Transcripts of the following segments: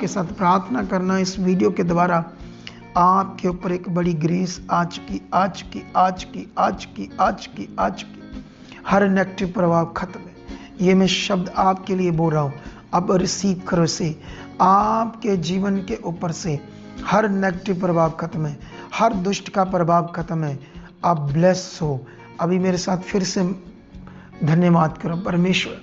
आपके साथ प्रार्थना करना, इस वीडियो के द्वारा आपके ऊपर एक बड़ी ग्रेस आज की हर नेगेटिव प्रभाव खत्म है। ये मैं शब्द आपके लिए बोल रहा हूँ, अब रिसीव करो इसे। आपके जीवन के ऊपर से हर नेगेटिव प्रभाव खत्म है, हर दुष्ट का प्रभाव खत्म है। आप ब्लेस हो। अभी मेरे साथ फिर से धन्यवाद करो परमेश्वर,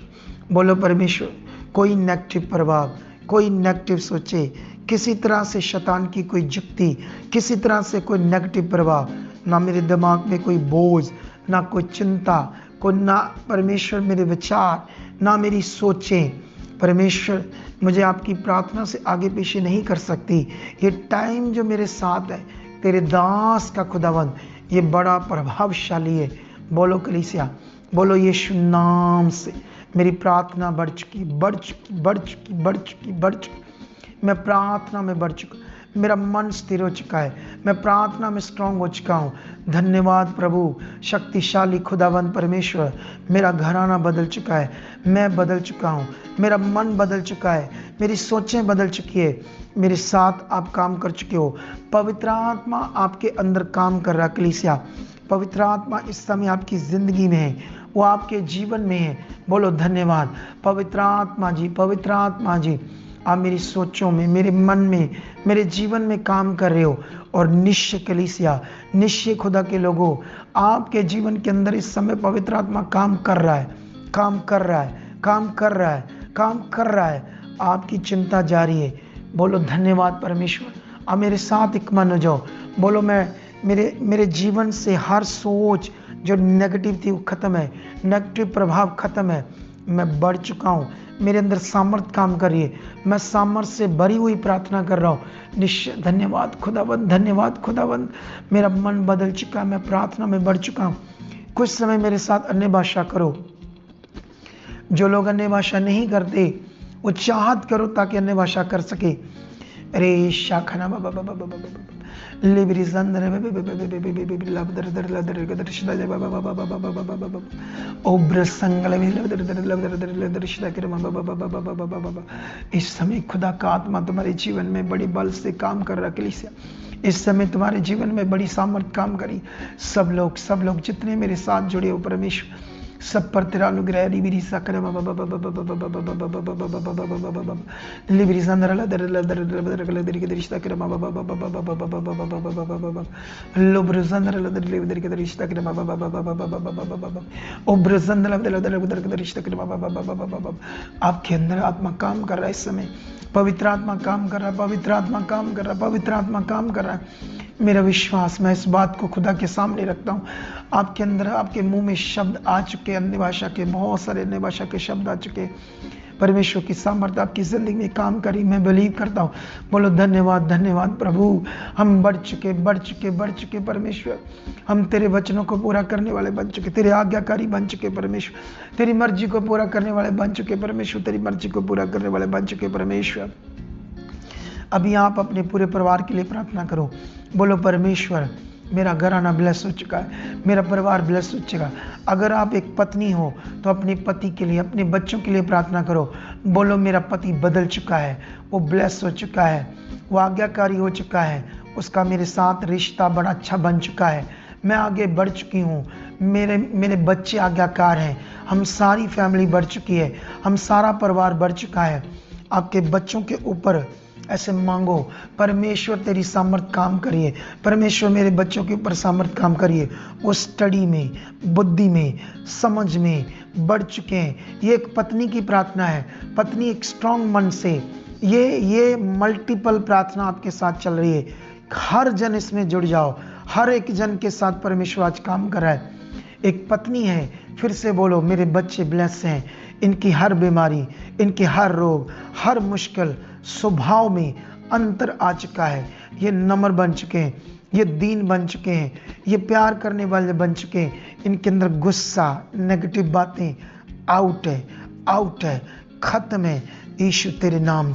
बोलो परमेश्वर, कोई नेगेटिव प्रभाव, कोई नेगेटिव सोचे, किसी तरह से शैतान की कोई जुक्ति, किसी तरह से कोई नेगेटिव प्रभाव, ना मेरे दिमाग में कोई बोझ, ना कोई चिंता, कोई ना परमेश्वर मेरे विचार, ना मेरी सोचें। परमेश्वर मुझे आपकी प्रार्थना से आगे पीछे नहीं कर सकती। ये टाइम जो मेरे साथ है तेरे दास का खुदावंद, ये बड़ा प्रभावशाली है। बोलो कलीसिया, बोलो यीशु नाम से मेरी प्रार्थना बढ़ चुकी। मैं प्रार्थना में बढ़ चुका, मेरा मन स्थिर हो चुका है, मैं प्रार्थना में स्ट्रांग हो चुका हूँ। धन्यवाद प्रभु, शक्तिशाली खुदावंद परमेश्वर, मेरा घराना बदल चुका है, मैं बदल चुका हूँ, मेरा मन बदल चुका है, मेरी सोचें बदल चुकी है। मेरे साथ आप काम कर चुके हो। पवित्र आत्मा आपके अंदर काम कर रहा है कलीसिया। पवित्र आत्मा इस समय आपकी ज़िंदगी में है, वो आपके जीवन में है। बोलो धन्यवाद पवित्र आत्मा जी, पवित्र आत्मा जी, आप मेरी सोचों में, मेरे मन में, मेरे जीवन में काम कर रहे हो। और निश्चय कलीसिया, निश्चय खुदा के लोगों, आपके जीवन के अंदर इस समय पवित्र आत्मा काम कर रहा है। आपकी चिंता जारी है। बोलो धन्यवाद परमेश्वर। अब मेरे साथ एक मन हो जाओ, बोलो मेरे जीवन से हर सोच जो नेगेटिव थी वो खत्म है, नेगेटिव प्रभाव खत्म है। मैं बढ़ चुका हूँ, मेरे अंदर सामर्थ काम कर रही है, मैं सामर्थ से भरी हुई प्रार्थना कर रहा हूँ। निश्चय धन्यवाद खुदावंद, धन्यवाद खुदावंद। मेरा मन बदल चुका है, मैं प्रार्थना में बढ़ चुका हूँ। कुछ समय मेरे साथ अन्य भाषा करो। जो लोग अन्य भाषा नहीं करते वो चाहत करो ताकि अन्य भाषा कर सके। अरे शाखना इस समय खुदा का आत्मा तुम्हारे जीवन में बड़ी बल से काम कर रहा है। इस समय तुम्हारे जीवन में बड़ी सामर्थ काम करी। सब लोग जितने मेरे साथ जुड़े हो परमेश्वर, सब पर तेरा अनुग्रह लिबिरी साकर लिबिरी संदरला दरला दर के रिश्ता कर लोब्र संदरला दर के रिश्ता कर ओब्र संदरला दर के रिश्ता कर। आपके अंदर आत्मा काम कर रहा है इस समय, पवित्र आत्मा काम कर रहा है, पवित्र आत्मा काम कर रहा है, पवित्र आत्मा काम कर रहा है। मेरा विश्वास, मैं इस बात को खुदा के सामने रखता हूँ। आपके अंदर, आपके मुंह में शब्द आ चुके, अन्य भाषा के, बहुत सारे अन्य भाषा के शब्द आ चुके। परमेश्वर की सामर्थ्य आपकी जिंदगी में काम करी, मैं बिलीव करता हूँ। बोलो धन्यवाद, धन्यवाद प्रभु। हम बढ़ चुके परमेश्वर। हम तेरे वचनों को पूरा करने वाले बन चुके, तेरे आज्ञाकारी बन चुके परमेश्वर। तेरी मर्जी को पूरा करने वाले बन चुके परमेश्वर, तेरी मर्जी को पूरा करने वाले बन चुके परमेश्वर। अभी आप अपने पूरे परिवार के लिए प्रार्थना करो। बोलो परमेश्वर, मेरा घराना ब्लेस हो चुका है, मेरा परिवार ब्लेस हो चुका है। अगर आप एक पत्नी हो तो अपने पति के लिए, अपने बच्चों के लिए प्रार्थना करो। बोलो मेरा पति बदल चुका है, वो ब्लेस हो चुका है, वो आज्ञाकारी हो चुका है, उसका मेरे साथ रिश्ता बड़ा अच्छा बन चुका है, मैं आगे बढ़ चुकी हूँ, मेरे बच्चे आज्ञाकार हैं, हम सारी फैमिली बढ़ चुकी है, हम सारा परिवार बढ़ चुका है। आपके बच्चों के ऊपर ऐसे मांगो, परमेश्वर तेरी सामर्थ काम करिए, परमेश्वर मेरे बच्चों के ऊपर सामर्थ काम करिए। वो स्टडी में, बुद्धि में, समझ में बढ़ चुके हैं। ये एक पत्नी की प्रार्थना है, पत्नी एक स्ट्रांग मन से, ये मल्टीपल प्रार्थना आपके साथ चल रही है। हर जन इसमें जुड़ जाओ, हर एक जन के साथ परमेश्वर आज काम कर रहा है। एक पत्नी है, फिर से बोलो मेरे बच्चे ब्लेस हैं, इनकी हर बीमारी, इनके हर रोग, हर मुश्किल स्वभाव में अंतर आ चुका है। ये नम्र बन चुके हैं, ये दीन बन चुके हैं, ये प्यार करने वाले बन चुके हैं। इनके अंदर गुस्सा, नेगेटिव बातें आउट है, खत्म है। यीशु तेरे नाम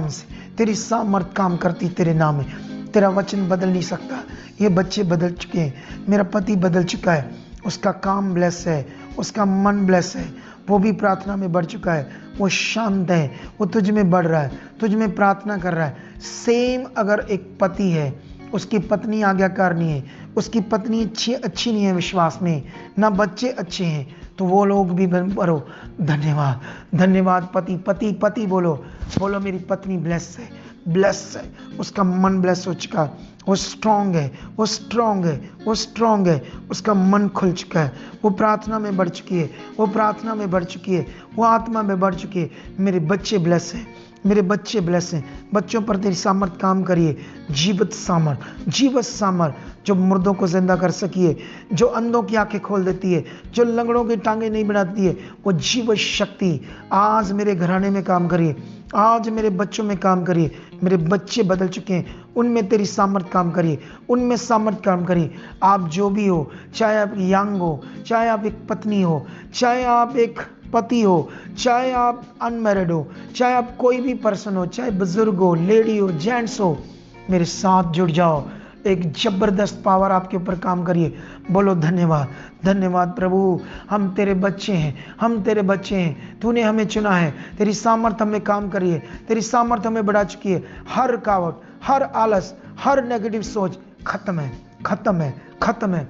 से तेरी सामर्थ काम करती, तेरे नाम में। तेरा वचन बदल नहीं सकता। ये बच्चे बदल चुके हैं, मेरा पति बदल चुका है, उसका काम ब्लेस है, उसका मन ब्लेस है, वो भी प्रार्थना में बढ़ चुका है, वो शांत है, वो तुझ में बढ़ रहा है, तुझ में प्रार्थना कर रहा है। सेम अगर एक पति है, उसकी पत्नी आज्ञाकार नहीं है, उसकी पत्नी अच्छी नहीं है विश्वास में, ना बच्चे अच्छे हैं, तो वो लोग भी बोलो धन्यवाद, धन्यवाद पति, पति पति बोलो, बोलो मेरी पत्नी ब्लेस है, ब्लेस है, उसका मन ब्लेस हो चुका है, वो स्ट्रांग है, वो स्ट्रांग है, वो स्ट्रांग है, उसका मन खुल चुका है, वो प्रार्थना में बढ़ चुकी है, वो प्रार्थना में बढ़ चुकी है, वो आत्मा में बढ़ चुकी है। मेरे बच्चे ब्लेस हैं, मेरे बच्चे ब्लेस हैं। बच्चों पर तेरी सामर्थ काम करिए, जीवित सामर्थ, जीवित सामर्थ, जो मुर्दों को जिंदा कर सकिए, जो अंधों की आंखें खोल देती है, जो लंगड़ों की टांगें नहीं बढ़ाती है, वो जीवित शक्ति आज मेरे घराने में काम करिए, आज मेरे बच्चों में काम करिए। मेरे बच्चे बदल चुके हैं, उनमें तेरी सामर्थ काम करिए, उनमें सामर्थ काम करिए। आप जो भी हो, चाहे आप यंग हो, चाहे आप एक पत्नी हो, चाहे आप एक पति हो, चाहे आप अनमैरिड हो, चाहे आप कोई भी पर्सन हो, चाहे बुजुर्ग हो, लेडी हो, जेंट्स हो, मेरे साथ जुड़ जाओ। एक जबरदस्त पावर आपके ऊपर काम करिए। बोलो धन्यवाद, धन्यवाद प्रभु, हम तेरे बच्चे हैं, हम तेरे बच्चे हैं, तूने हमें चुना है, तेरी सामर्थ हमें काम करिए, तेरी सामर्थ हमें बढ़ा चुकी है। हर रुकावट, हर आलस, हर नेगेटिव सोच खत्म है, खत्म है, खत्म है।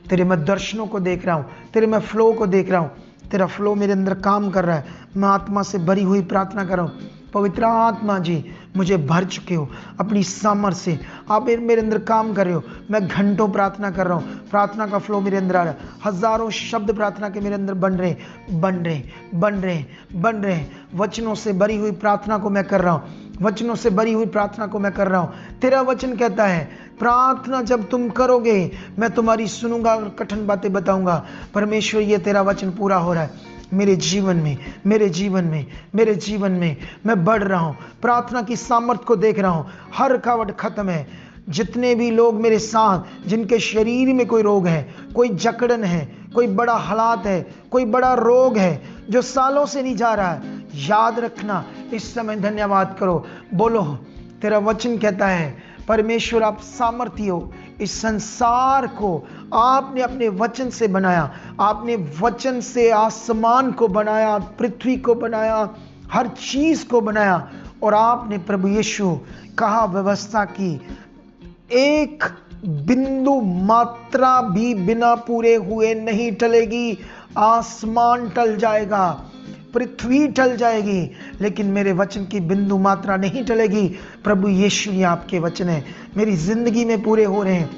तेरे मैं दर्शनों को देख रहा हूँ, तेरे मैं फ्लो को देख रहा हूँ, तेरा फ्लो मेरे अंदर काम कर रहा है। मैं आत्मा से भरी हुई प्रार्थना कर रहा हूँ, पवित्र आत्मा जी मुझे भर चुके हो अपनी सामर्थ्य से, आप मेरे अंदर काम कर रहे हो। मैं घंटों प्रार्थना कर रहा हूँ, प्रार्थना का फ्लो मेरे अंदर आ रहा है, हजारों शब्द प्रार्थना के मेरे अंदर बन रहे बन रहे बन रहे बन रहे। वचनों से भरी हुई प्रार्थना को मैं कर रहा हूँ, वचनों से भरी हुई प्रार्थना को मैं कर रहा हूँ। तेरा वचन कहता है प्रार्थना जब तुम करोगे मैं तुम्हारी सुनूंगा और कठिन बातें बताऊंगा। परमेश्वर ये तेरा वचन पूरा हो रहा है मेरे जीवन में, मेरे जीवन में, मेरे जीवन में। मैं बढ़ रहा हूँ, प्रार्थना की सामर्थ को देख रहा हूँ, हर रुकावट खत्म है। जितने भी लोग मेरे साथ जिनके शरीर में कोई रोग है, कोई जकड़न है, कोई बड़ा हालात है, कोई बड़ा रोग है जो सालों से नहीं जा रहा है, याद रखना इस समय धन्यवाद करो। बोलो तेरा वचन कहता है परमेश्वर आप सामर्थी हो। इस संसार को आपने अपने वचन से बनाया, आपने वचन से आसमान को बनाया, पृथ्वी को बनाया, हर चीज को बनाया। और आपने प्रभु यीशु कहा व्यवस्था की एक बिंदु मात्रा भी बिना पूरे हुए नहीं टलेगी। आसमान टल जाएगा, पृथ्वी टल जाएगी, लेकिन मेरे वचन की बिंदु मात्रा नहीं टलेगी। प्रभु यीशु ये आपके वचन है, मेरी जिंदगी में पूरे हो रहे हैं।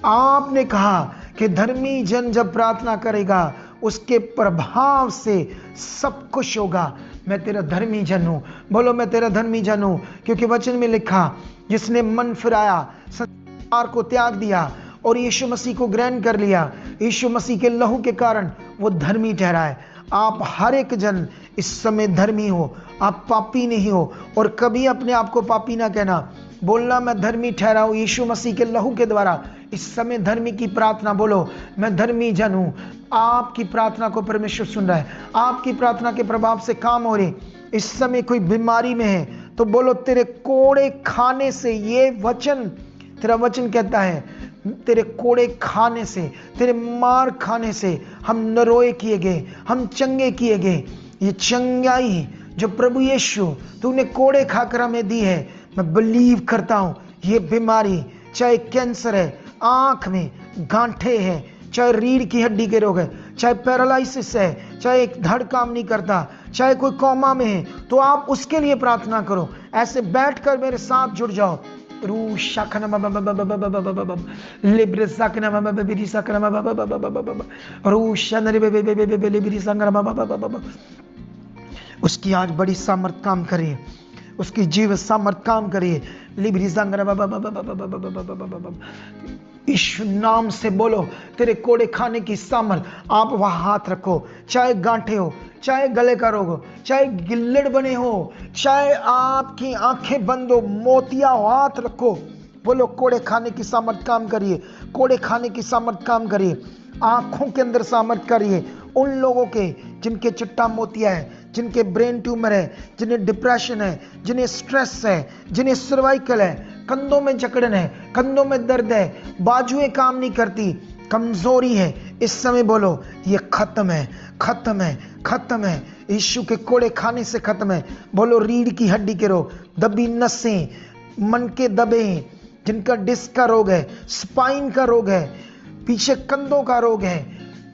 आपने कहा कि धर्मी जन जब प्रार्थना करेगा उसके प्रभाव से सब कुछ होगा। मैं तेरा धर्मी जन हूं, बोलो मैं तेरा धर्मी जन हूं, क्योंकि वचन में लिखा जिसने मन फिराया, संसार को त्याग दिया और यीशु मसीह को ग्रहण कर लिया, यीशु मसीह के लहू के कारण वो धर्मी ठहरा है। आप हर एक जन इस समय धर्मी हो, आप पापी नहीं हो। और कभी अपने आप को पापी ना कहना, बोलना मैं धर्मी ठहरा हूं यीशु मसीह के लहू के द्वारा। इस समय धर्मी की प्रार्थना बोलो, मैं धर्मी जन हूं। आपकी प्रार्थना को परमेश्वर सुन रहा है, आपकी प्रार्थना के प्रभाव से काम हो रहे। इस समय कोई बीमारी में है तो बोलो तेरे कोड़े खाने से, ये वचन तेरा वचन कहता है तेरे कोड़े खाने से, तेरे मार खाने से हम नरोए किए गए, हम चंगे किए गए। ये चंगाई जो प्रभु यीशु तूने कोड़े खाकर हमें दी है, मैं बिलीव करता हूं ये बीमारी, चाहे कैंसर है, आंख में गांठे हैं, चाहे रीढ़ की हड्डी के रोग है, चाहे पैरालिसिस है, चाहे एक धड़ काम नहीं करता, चाहे कोई कोमा में है, तो आप उसके लिए प्रार्थना करो। ऐसे बैठकर मेरे साथ जुड़ जाओ। उसकी आज बड़ी सामर्थ काम करिए, उसकी जीव सामर्थ काम करिए। यीशु नाम से बोलो तेरे कोड़े खाने की सामर्थ। आप वहां हाथ रखो, चाहे गांठे हो, चाहे गले का रोग हो, चाहे गिल्लड़ बने हो, चाहे आपकी आंखें बंद हो, मोतिया हो, हाथ रखो। बोलो कोड़े खाने की सामर्थ काम करिए, कोड़े खाने की सामर्थ काम करिए। आंखों के अंदर सामर्थ करिए। उन लोगों के जिनके चिट्टा मोतिया है, जिनके ब्रेन ट्यूमर है, जिन्हें डिप्रेशन है, जिन्हें स्ट्रेस है, जिन्हें सर्वाइकल है, कंधों में जकड़न है, कंधों में दर्द है, बाजुएं काम नहीं करती, कमजोरी है, इस समय बोलो ये खत्म है, खत्म है, खत्म है। यीशु के कोड़े खाने से खत्म है। बोलो रीढ़ की हड्डी के रोग, दबी नसें, मन के दबे, जिनका डिस्क का रोग है, स्पाइन का रोग है, पीछे कंधों का रोग है,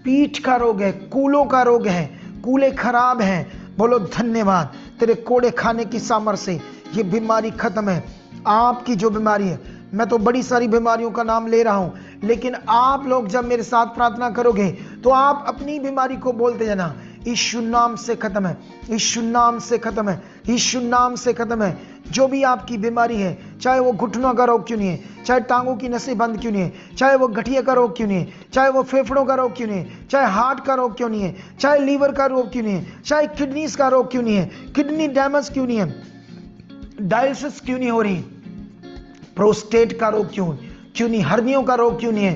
पीठ का रोग है, कूलों का रोग है, कूले खराब हैं, बोलो धन्यवाद तेरे कोड़े खाने की सामर्थ्य से ये बीमारी खत्म है। आपकी जो बीमारी है, मैं तो बड़ी सारी बीमारियों का नाम ले रहा हूं, लेकिन आप लोग जब मेरे साथ प्रार्थना करोगे तो आप अपनी बीमारी को बोलते जाना, यीशु नाम से खत्म है, यीशु नाम से खत्म है, यीशु नाम से खत्म है। जो भी आपकी बीमारी है, चाहे वो घुटनों का रोग क्यों नहीं है, चाहे टांगों की नसें बंद क्यों नहीं है, चाहे वो गठिया का रोग क्यों नहीं है, चाहे वो फेफड़ों का रोग क्यों नहीं है, चाहे हार्ट का रोग क्यों नहीं है, चाहे लीवर का रोग क्यों नहीं है, चाहे किडनीज का रोग क्यों नहीं है, किडनी डैमेज क्यों नहीं है, डायलिसिस क्यों नहीं हो रही, प्रोस्टेट का रोग क्यों नहीं, हर्नियों का रोग क्यों नहीं है,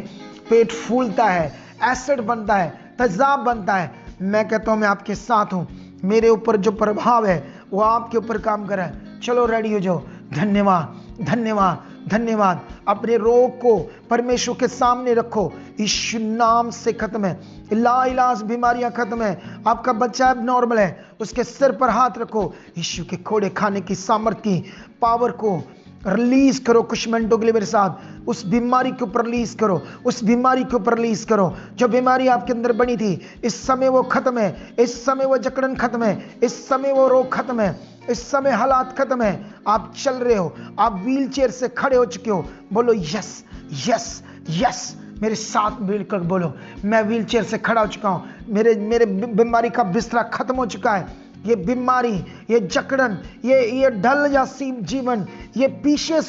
पेट फूलता है, एसिड बनता है, तेजाब बनता है, मैं कहता हूं मैं आपके साथ हूं। मेरे ऊपर जो प्रभाव है वो आपके ऊपर काम कर रहा है। चलो रेडी हो जाओ। धन्यवाद धन्यवाद धन्यवाद। अपने रोग को परमेश्वर के सामने रखो। यीशु नाम से खत्म है, लाइलाज बीमारियां खत्म है। आपका बच्चा अब नॉर्मल है, उसके सिर पर हाथ रखो। यीशु के कोड़े खाने की सामर्थ की पावर को रिलीज करो। कुछ मिनटों के लिए मेरे साथ उस बीमारी के ऊपर रिलीज करो, उस बीमारी के ऊपर रिलीज करो। जो बीमारी आपके अंदर बनी थी, इस समय वो खत्म है, इस समय वो जकड़न खत्म है, इस समय वो रोग खत्म है, इस समय हालात खत्म है। आप चल रहे हो, आप व्हील चेयर से खड़े हो चुके हो। बोलो यस यस यस। मेरे साथ मिलकर बोलो, मैं व्हील चेयर से खड़ा हो चुका हूं, मेरे बीमारी का बिस्तरा खत्म हो चुका है। ये बीमारी, ये जकड़न, ये ढल या सीम जीवन, ये पीछे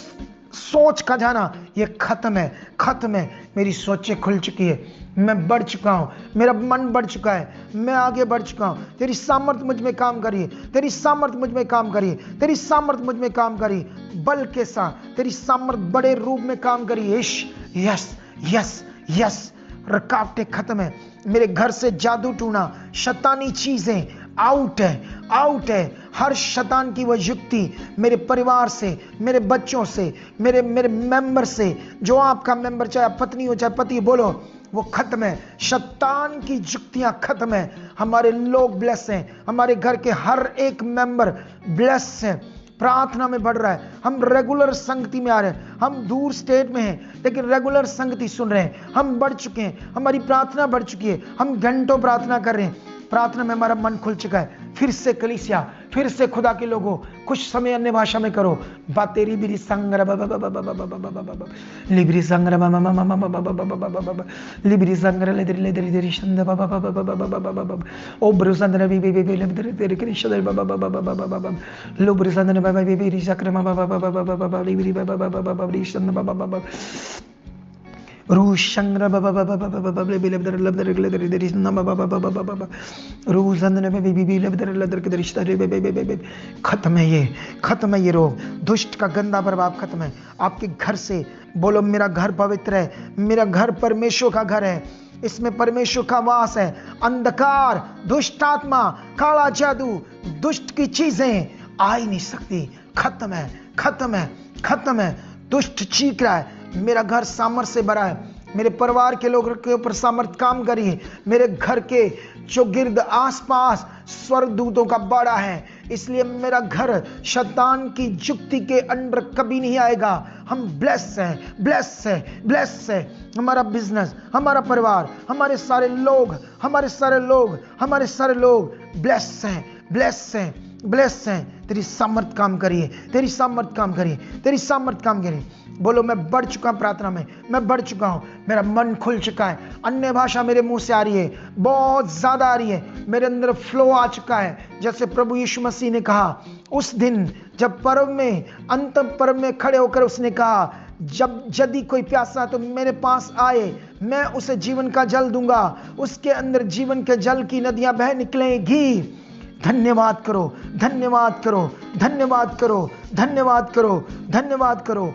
सोच का जाना, ये खत्म है, खत्म है। मेरी सोचें खुल चुकी है, मैं बढ़ चुका हूं, मेरा मन बढ़ चुका है, मैं आगे बढ़ चुका हूं। तेरी सामर्थ मुझ में काम करिए, तेरी सामर्थ मुझ में काम करिए, तेरी सामर्थ मुझ में काम करिए। बल के साथ तेरी सामर्थ बड़े रूप में काम करिए। Yes yes yes. रुकावटें खत्म है। मेरे घर से जादू टूना, शैतानी चीजें आउट है, आउट है। हर शैतान की वह युक्ति मेरे परिवार से, मेरे बच्चों से, मेरे मेंबर से, जो आपका मेंबर चाहे पत्नी हो चाहे पति, बोलो वो खत्म है। शैतान की युक्तियां खत्म है। हमारे लोग ब्लेस हैं, हमारे घर के हर एक मेंबर ब्लेस है, प्रार्थना में बढ़ रहा है। हम रेगुलर संगति में आ रहे हैं, हम दूर स्टेट में हैं लेकिन रेगुलर संगति सुन रहे हैं। हम बढ़ चुके हैं, हमारी प्रार्थना बढ़ चुकी है, हम घंटों प्रार्थना कर रहे हैं। प्रार्थना में हमारा मन खुल चुका है। फिर से कलीसिया, फिर से खुदा के लोगों, कुछ समय अन्य भाषा में करो। बातेरी बिरी संग्र लिब्री संग्र लिब्री संग्र लेदरी लेदरी देरी शंद ओ ब्रुसंद्र बी बी बी लेदरी देरी कृष्ण लो ब्रुसंद्र बा बी बी चक्र लिब्री बा शंद रूशंग्र खत्म है ये, खत्म है ये रोग, दुष्ट का गंदा प्रभाव खत्म है आपके घर से। बोलो मेरा घर पवित्र है, मेरा घर परमेश्वर का घर है, इसमें परमेश्वर का वास है। अंधकार, दुष्ट आत्मा, काला जादू, दुष्ट की चीजें आ ही नहीं सकती। खत्म है, खत्म है, खत्म है। दुष्ट चीख रहा है, मेरा घर सामर्थ से भरा है, मेरे परिवार के लोगों के ऊपर सामर्थ काम करिए। मेरे घर के जो गिर्द आसपास स्वर्गदूतों का बाड़ा है, इसलिए मेरा घर शैतान की युक्ति के अंडर कभी नहीं आएगा। हम ब्लेस हैं, ब्लेस है, ब्लेस है। हमारा बिजनेस, हमारा परिवार, हमारे सारे लोग, हमारे सारे लोग, हमारे सारे लोग ब्लेस हैं, ब्लेस हैं, ब्लेस हैं। तेरी सामर्थ काम करिए, तेरी सामर्थ काम करिए, तेरी सामर्थ काम करिए। बोलो मैं बढ़ चुका हूं प्रार्थना में, मैं बढ़ चुका हूं, मेरा मन खुल चुका है। अन्य भाषा मेरे मुंह से आ रही है, बहुत ज्यादा आ रही है, मेरे अंदर फ्लो आ चुका है। जैसे प्रभु यीशु मसीह ने कहा उस दिन जब पर्व में, अंतिम पर्व में खड़े होकर उसने कहा, जब यदि कोई प्यासा तो मेरे पास आए, मैं उसे जीवन का जल दूंगा, उसके अंदर जीवन के जल की नदियां बह निकलेंगी। धन्यवाद करो, धन्यवाद करो, धन्यवाद करो, धन्यवाद करो, धन्यवाद करो।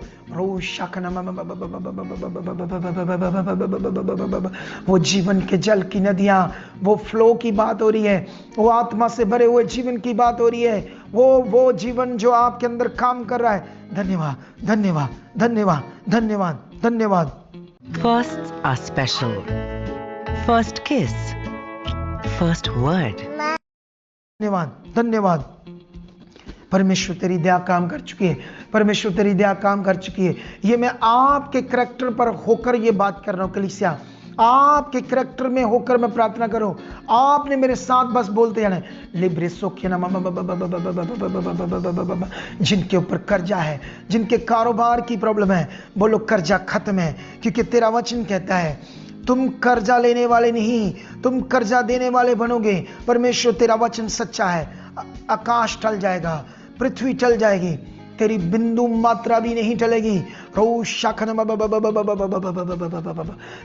वो जीवन के जल की नदियां, वो फ्लो की बात हो रही है, वो आत्मा से भरे हुए जीवन की बात हो रही है, वो जीवन जो आपके अंदर काम कर रहा है। धन्यवाद, धन्यवाद, धन्यवाद, धन्यवाद, धन्यवाद। Firsts are special. First kiss. First word. धन्यवाद, धन्यवाद। परमेश्वर तेरी दया काम कर चुकी है, परमेश्वर तेरी दया काम कर चुकी है। ये मैं आपके करैक्टर पर होकर ये बात कर रहा हूँ कलीसिया, आपके करैक्टर में होकर मैं प्रार्थना करूं। आपने मेरे साथ बस बोलते जाना, लिब्रे सोखे ना, जिनके ऊपर कर्जा है, जिनके कारोबार की प्रॉब्लम है, बोलो कर्जा खत्म है, क्योंकि तेरा वचन कहता है तुम कर्जा लेने वाले नहीं, तुम कर्जा देने वाले बनोगे। परमेश्वर तेरा वचन सच्चा है। आकाश टल जाएगा, पृथ्वी टल जाएगी, तेरी बिंदु मात्रा भी नहीं टलेगी।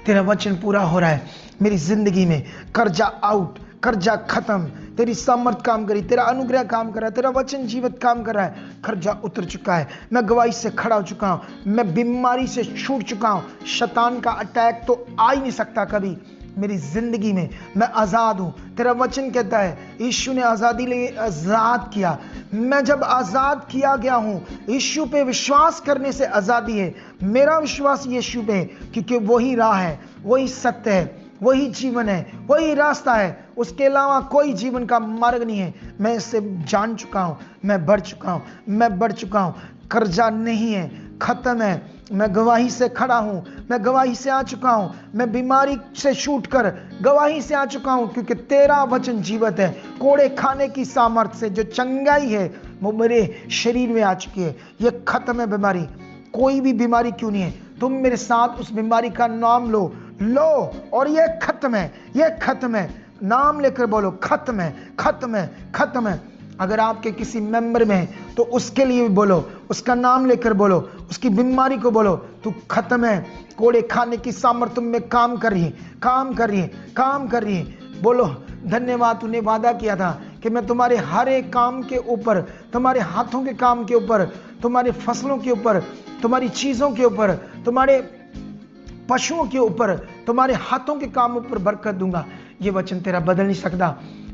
तेरा वचन पूरा हो रहा है मेरी जिंदगी में। कर्जा आउट, कर्जा खत्म, तेरी सामर्थ काम करी, तेरा अनुग्रह काम कर रहा है, तेरा वचन जीवित काम कर रहा है। कर्जा उतर चुका है, मैं गवाही से खड़ा हो चुका हूं, मैं बीमारी से छूट चुका हूं। शैतान का अटैक तो आ ही नहीं सकता कभी मेरी जिंदगी में। मैं आजाद हूं। तेरा वचन कहता है यीशु ने आजादी लिए आजाद किया। मैं जब आजाद किया गया हूं, यीशु पे विश्वास करने से आजादी है। मेरा विश्वास यीशु पे, क्योंकि वही राह है, वही सत्य है, वही जीवन है, वही रास्ता है। उसके अलावा कोई जीवन का मार्ग नहीं है। मैं इससे जान चुका हूं, मैं बढ़ चुका हूं, मैं बढ़ चुका हूं। कर्जा नहीं है, खत्म है। मैं गवाही से खड़ा हूं, मैं गवाही से आ चुका हूं। मैं बीमारी से छूट कर गवाही से आ चुका हूं, क्योंकि तेरा वचन जीवित है। कोड़े खाने की सामर्थ्य से जो चंगाई है वो मेरे शरीर में आ चुकी है। ये खत्म है बीमारी, कोई भी बीमारी क्यों नहीं है। तुम मेरे साथ उस बीमारी का नाम लो और ये खत्म है, ये खत्म है। नाम लेकर बोलो खत्म है, खत्म है, खत्म है। अगर आपके किसी मेंबर में है तो उसके लिए भी बोलो, उसका नाम लेकर बोलो, उसकी बीमारी को बोलो तू खत्म है। कोड़े खाने की सामर्थ्य तुम में काम कर रही है, काम कर रही है, काम कर रही है। बोलो धन्यवाद, तूने वादा किया था कि मैं तुम्हारे हर एक काम के ऊपर, तुम्हारे हाथों के काम के ऊपर, तुम्हारे फसलों के ऊपर, तुम्हारी चीजों के ऊपर, तुम्हारे पशुओं के ऊपर, तुम्हारे हाथों के काम ऊपर बरकत दूंगा। ये वचन तेरा बदल नहीं सकता।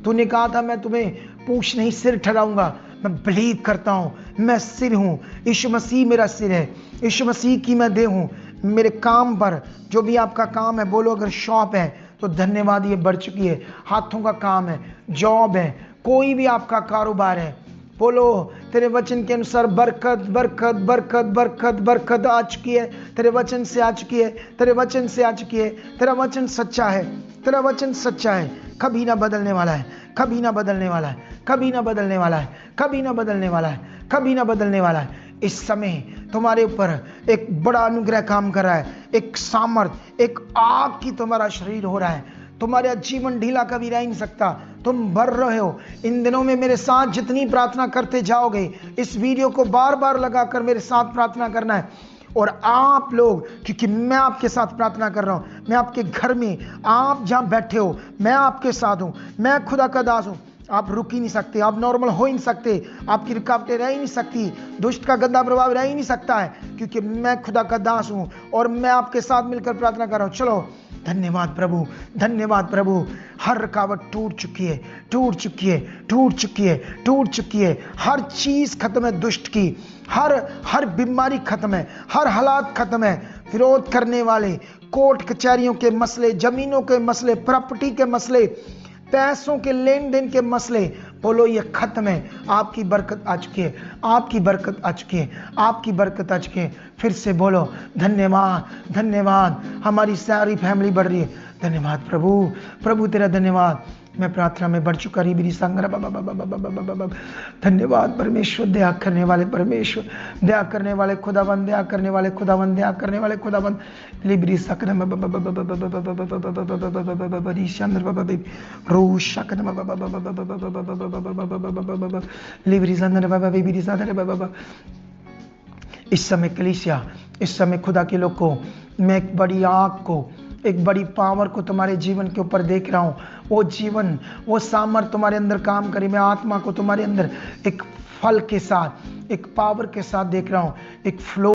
तूने कहा था मैं तुम्हें पूंछ नहीं सिर ठहराऊंगा। मैं बिलीव करता हूं, मैं सिर हूं। यीशु मसीह मेरा सिर है, यीशु मसीह की मैं देह हूं। मेरे काम पर जो भी आपका काम है, बोलो अगर शॉप है तो धन्यवाद, ये बढ़ चुकी है। हाथों का काम है, जॉब है, कोई भी आपका कारोबार है, बोलो तेरे वचन के अनुसार बरकत बरकत बरकत बरकत बरकत आ चुकी है। तेरे वचन से आ चुकी है, तेरे वचन से आ चुकी है। तेरा वचन सच्चा है, तेरा वचन सच्चा है, कभी ना बदलने वाला है, कभी ना बदलने वाला है, कभी ना बदलने वाला है, कभी ना बदलने वाला है, कभी ना बदलने वाला है। इस समय तुम्हारे ऊपर एक बड़ा अनुग्रह काम कर रहा है, एक सामर्थ, एक आग की तुम्हारा शरीर हो रहा है। तुम्हारा जीवन ढीला कभी रह नहीं सकता, तुम बढ़ रहे हो। इन दिनों में मेरे साथ जितनी प्रार्थना करते जाओगे, इस वीडियो को बार बार लगाकर मेरे साथ प्रार्थना करना है। और आप लोग, क्योंकि मैं आपके साथ प्रार्थना कर रहा हूं, मैं आपके घर में, आप जहां बैठे हो, मैं आपके साथ हूं। मैं खुदा का दास हूं। आप रुक ही नहीं सकते, आप नॉर्मल हो ही नहीं सकते, आपकी रुकावटें रह ही नहीं सकती, दुष्ट का गंदा प्रभाव रह ही नहीं सकता है, क्योंकि मैं खुदा का दास हूं और मैं आपके साथ मिलकर प्रार्थना कर रहा हूं। चलो धन्यवाद प्रभु, धन्यवाद प्रभु। हर रुकावट टूट चुकी है, टूट चुकी है, टूट चुकी है, टूट चुकी है। हर चीज खत्म है दुष्ट की, हर बीमारी खत्म है, हर हालात खत्म है। विरोध करने वाले, कोर्ट कचहरियों के मसले, जमीनों के मसले, प्रॉपर्टी के मसले, पैसों के लेन देन के मसले, बोलो ये खत्म है। आपकी बरकत आ चुकी है, आपकी बरकत आ चुकी है, आपकी बरकत आ चुकी है। फिर से बोलो धन्यवाद, धन्यवाद। हमारी सारी फैमिली बढ़ रही है। धन्यवाद प्रभु, प्रभु तेरा धन्यवाद। मैं प्रार्थना में बढ़ चुका रही मेरी संग। धन्यवाद परमेश्वर, दया करने वाले परमेश्वर, दया करने वाले खुदावंद, दया करने वाले खुदावंद, दया करने वाले खुदावंद। लिब्री सकन रोश सकन लिब्री संदन बाबा बिबरी सादर बाबा। इस समय कलीसिया, इस समय खुदा के लोग को, मैं एक बड़ी आग को, एक बड़ी पावर को तुम्हारे जीवन के ऊपर देख रहा हूं। वो जीवन, वो सामर्थ तुम्हारे अंदर काम करे। मैं आत्मा को तुम्हारे अंदर एक फल के साथ, एक पावर के साथ देख रहा हूं, एक फ्लो